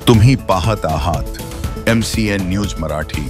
तुम्ही पाहत आहात MCN न्यूज मराठी।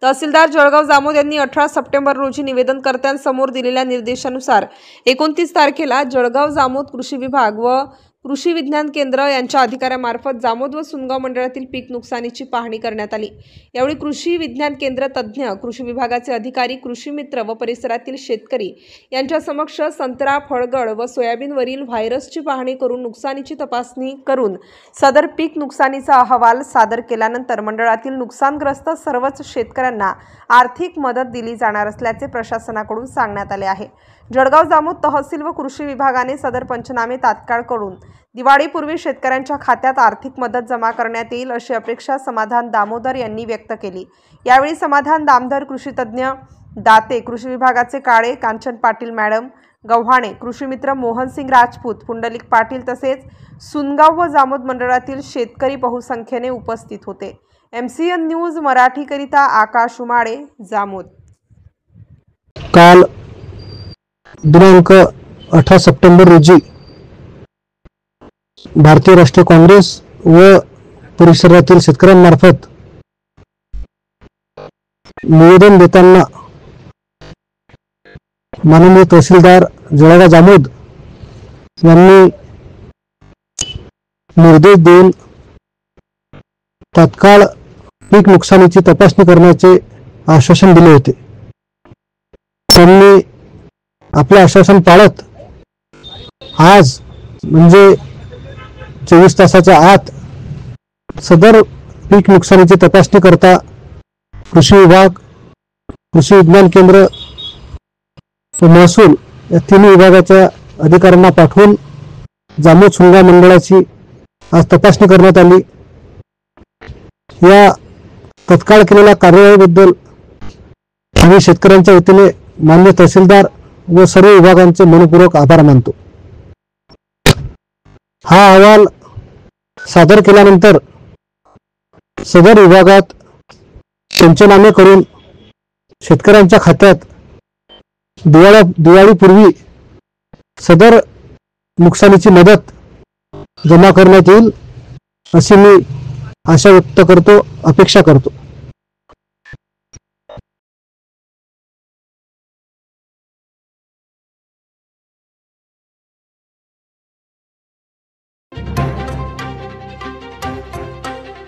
तहसीलदार जळगाव जामोद यांनी 18 सप्टेंबर रोजी निवेदनकर्त्यांसमोर दिलेल्या निर्देशानुसार 29 तारखेला जळगाव जामोद कृषी विभाग व कृषी विज्ञान केंद्र यांच्या अधिकाऱ्यांमार्फत जामोद व सुनगाव मंडळातील पीक नुकसानीची पाहणी करण्यात आली। यावेळी कृषी विज्ञान केंद्र तज्ञ, कृषी विभागाचे अधिकारी, कृषी मित्र व परिसरातील शेतकरी यांच्या समक्ष संत्रा, फळगड व सोयाबीनवरील व्हायरसची पाहणी करून नुकसानीची तपासणी करून सदर पीक नुकसानीचा अहवाल सादर केल्यानंतर मंडळातील नुकसानग्रस्त सर्वच शेतकऱ्यांना आर्थिक मदत दिली जाणार असल्याचे प्रशासनाकडून सांगण्यात आले आहे। जळगाव जामोद तहसील व कृषी विभागाने सदर पंचनामे तात्काळ करून दिवाळीपूर्वी शेतकऱ्यांच्या खात्यात आर्थिक मदत जमा करण्यात येईल अशी अपेक्षा समाधान दामोदर यांनी व्यक्त केली। यावेळी समाधान दामोदर, कृषी तज्ञ दाते, कृषी विभागाचे काळे, कांचन पाटील मॅडम, गव्हाणे, कृषी मित्र मोहनसिंग राजपूत, पुंडलिक पाटील तसेच सुनगाव व जामोद मंडळातील शेतकरी बहुसंख्येने उपस्थित होते। MCN न्यूज मराठी करिता आकाश उमाळे, जामोद। काल दिनांक 18 सप्टेंबर रोजी भारतीय राष्ट्रीय काँग्रेस व परिसरातील शेतकऱ्यांमार्फत निवेदन देताना माननीय तहसीलदार जळगाव जामोद यांनी निर्देश देऊन तात्काळ पीक नुकसानीची तपासणी करण्याचे आश्वासन दिले होते। त्यांनी आपले आश्वासन पाळत आज म्हणजे 24 तासाच्या आत सदर पीक नुकसानीची तपासणी करता कृषी विभाग, कृषी विज्ञान केंद्र व महसूल या तिन्ही विभागाच्या अधिकाऱ्यांना पाठवून जामोद सुनगाव मंडळाची आज तपासणी करण्यात आली। या तत्काळ केलेल्या कार्यवाहीबद्दल आम्ही शेतकऱ्यांच्या वतीने माननीय तहसीलदार व सर्व विभागांचे मनपूर्वक आभार मानतो। हा अहवाल सादर केल्यानंतर सदर विभागात पंचनामे करून शेतकऱ्यांच्या खात्यात दिवाळीपूर्वी सदर नुकसानीची मदत जमा करण्यात येईल अशी मी आशा व्यक्त करतो, अपेक्षा करतो।